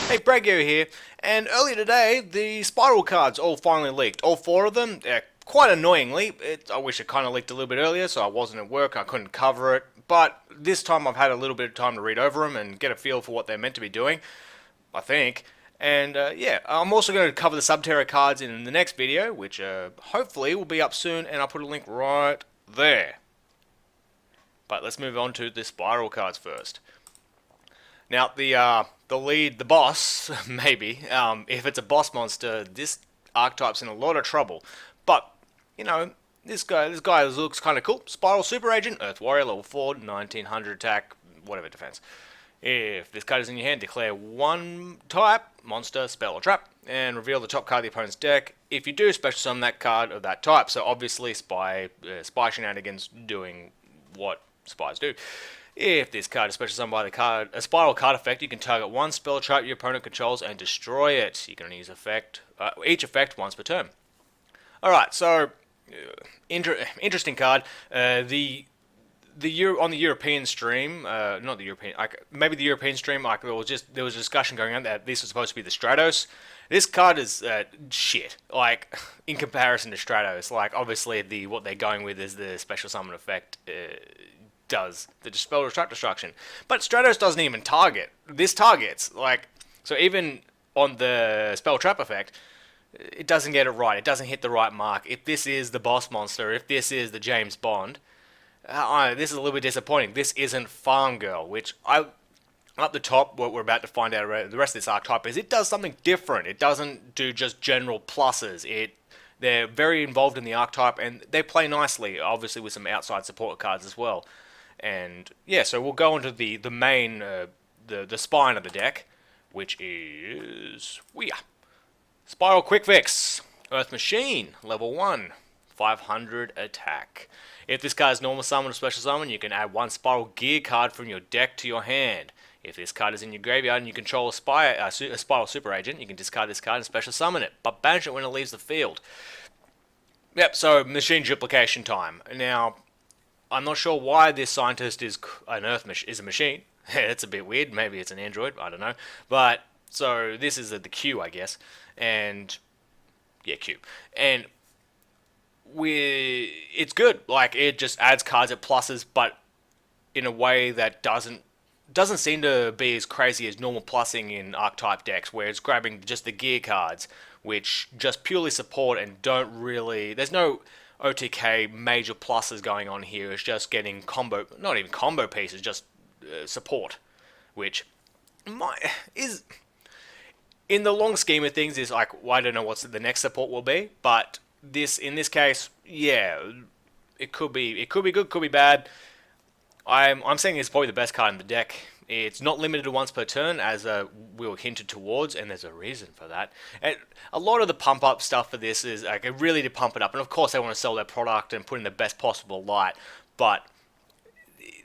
Hey, braggioh here, and earlier today, the Spiral cards all finally leaked. All four of them, quite annoyingly. I wish it kind of leaked a little bit earlier, so I wasn't at work, I couldn't cover it. But this time I've had a little bit of time to read over them and get a feel for what they're meant to be doing, I think. And yeah, I'm also going to cover the Subterra cards in the next video, which hopefully will be up soon, and I'll put a link right there. But let's move on to the Spiral cards first. Now, the boss, maybe, if it's a boss monster, this archetype's in a lot of trouble. But, you know, this guy looks kind of cool. Spiral Super Agent, Earth Warrior, level 4, 1900 attack, whatever defense. If this card is in your hand, declare one type, monster, spell, or trap, and reveal the top card of the opponent's deck. If you do, special summon that card of that type. So obviously, spy shenanigans doing what spies do. If this card is special summoned by a spiral card effect, you can target one spell trap your opponent controls and destroy it. You can only use each effect once per turn. Alright, so interesting card. On the European stream, not the European, maybe the European stream, there was a discussion going on that this was supposed to be the Stratos. This card is shit. In comparison to Stratos, obviously what they're going with is the special summon effect. Does the spell trap destruction, but Stratos doesn't even target. This targets, so even on the spell trap effect, it doesn't get it right. It doesn't hit the right mark. If this is the boss monster, if this is the James Bond, this is a little bit disappointing. This isn't Farm Girl, which up the top, what we're about to find out about the rest of this archetype is it does something different. It doesn't do just general pluses. They're very involved in the archetype, and they play nicely, obviously with some outside support cards as well. And yeah, so we'll go into the main, the spine of the deck, which is Spiral Quick Fix, Earth Machine, level 1, 500 attack. If this card is normal summon or special summon, you can add one Spiral Gear card from your deck to your hand. If this card is in your graveyard and you control a Spiral Super Agent, you can discard this card and special summon it, but banish it when it leaves the field. Yep, so machine duplication time. Now, I'm not sure why this scientist is a machine. It's a bit weird. Maybe it's an android. I don't know. But so this is the Q, I guess, and yeah, Q, and it's good. It just adds cards at pluses, but in a way that doesn't seem to be as crazy as normal plussing in archetype decks, where it's grabbing just the gear cards, which just purely support and don't really. There's no OTK major pluses going on here. It's just getting not even combo pieces, just support, which is in the long scheme of things is well, I don't know what the next support will be, but in this case, yeah, it could be good, could be bad. I'm saying it's probably the best card in the deck. It's not limited to once per turn, as we were hinted towards, and there's a reason for that. And a lot of the pump-up stuff for this is really to pump it up, and of course they want to sell their product and put in the best possible light, but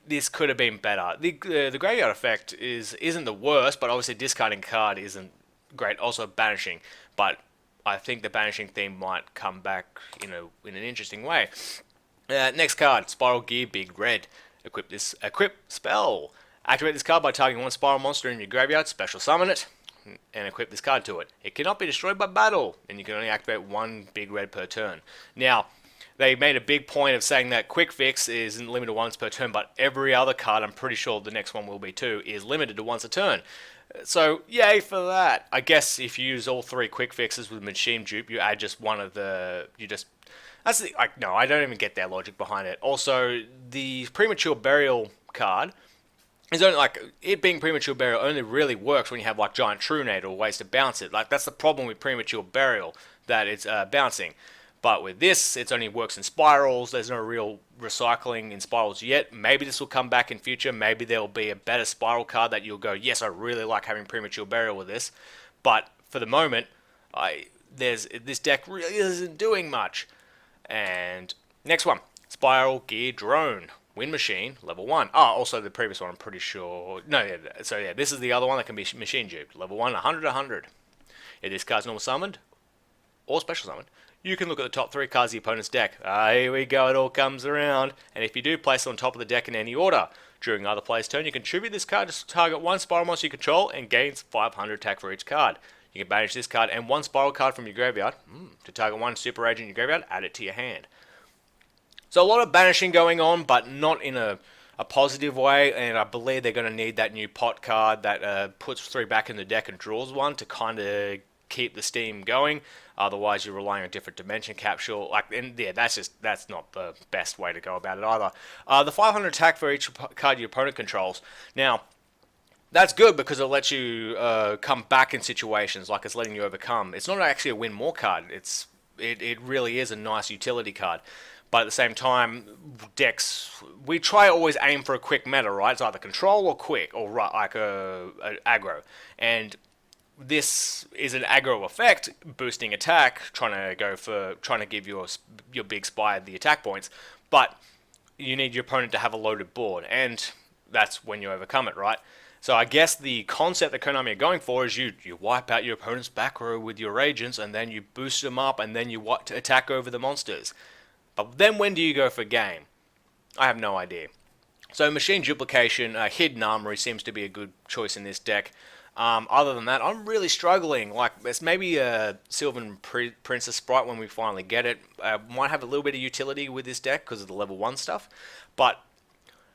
this could have been better. The graveyard effect isn't the worst, but obviously discarding card isn't great. Also banishing, but I think the banishing theme might come back in an interesting way. Next card, Spiral Gear Big Red. Equip spell. Activate this card by targeting one spiral monster in your graveyard, special summon it, and equip this card to it. It cannot be destroyed by battle, and you can only activate one big red per turn. Now, they made a big point of saying that Quick Fix isn't limited to once per turn, but every other card, I'm pretty sure the next one will be too, is limited to once a turn. So, yay for that. I guess if you use all three Quick Fixes with Machine Dupe, you add just one of the... No, I don't even get their logic behind it. Also, the Premature Burial card is only it being Premature Burial only really works when you have Giant Trunade or ways to bounce it. That's the problem with Premature Burial, that it's bouncing. But with this, it only works in spirals. There's no real recycling in spirals yet. Maybe this will come back in future. Maybe there will be a better spiral card that you'll go, yes, I really like having Premature Burial with this. But for the moment, this deck really isn't doing much. And next one, Spiral Gear Drone. Wind Machine, level 1. Also the previous one, I'm pretty sure. No, yeah, so yeah, this is the other one that can be machine duped. Level 1, 100, 100. If this card's normal summoned, or special summoned, you can look at the top 3 cards of the opponent's deck. Here we go, it all comes around. And if you do, place it on top of the deck in any order. During other players' turn, you can tribute this card to target one spiral monster you control and gains 500 attack for each card. You can banish this card and one spiral card from your graveyard to target one super agent in your graveyard, add it to your hand. So a lot of banishing going on, but not in a positive way, and I believe they're going to need that new pot card that puts 3 back in the deck and draws 1 to kind of keep the steam going. Otherwise, you're relying on different dimension capsule. That's not the best way to go about it either. The 500 attack for each card your opponent controls. Now, that's good because it lets you come back in situations, like it's letting you overcome. It's not actually a win more card. It really is a nice utility card. But at the same time, decks, we try to always aim for a quick meta, right? It's either control or quick, or like a aggro. And this is an aggro effect, boosting attack, trying to give your big spy the attack points. But you need your opponent to have a loaded board, and that's when you overcome it, right? So I guess the concept that Konami are going for is you wipe out your opponent's back row with your agents, and then you boost them up, and then you attack over the monsters. But then when do you go for game? I have no idea. So machine duplication, hidden armory seems to be a good choice in this deck. Other than that, I'm really struggling. Like, it's maybe a Sylvan Princess Sprite when we finally get it. Might have a little bit of utility with this deck because of the level 1 stuff. But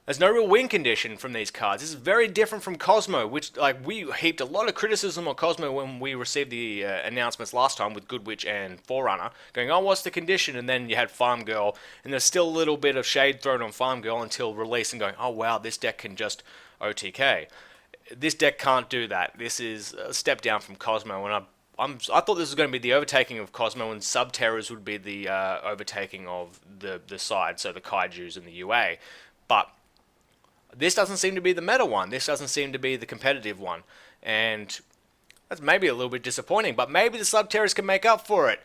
there's no real win condition from these cards. This is very different from Cosmo, which, like, we heaped a lot of criticism on Cosmo when we received the announcements last time with Good Witch and Forerunner, going, oh, what's the condition? And then you had Farm Girl, and there's still a little bit of shade thrown on Farm Girl until release and going, oh, wow, this deck can just OTK. This deck can't do that. This is a step down from Cosmo, and I thought this was going to be the overtaking of Cosmo, and Subterrors would be the overtaking of the side, so the Kaijus and the UA. But this doesn't seem to be the meta one. This doesn't seem to be the competitive one. And that's maybe a little bit disappointing, but maybe the Subterrors can make up for it.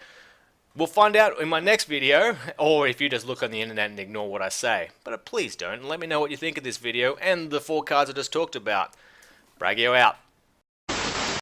We'll find out in my next video, or if you just look on the internet and ignore what I say. But please don't. Let me know what you think of this video and the 4 cards I just talked about. Braggio out.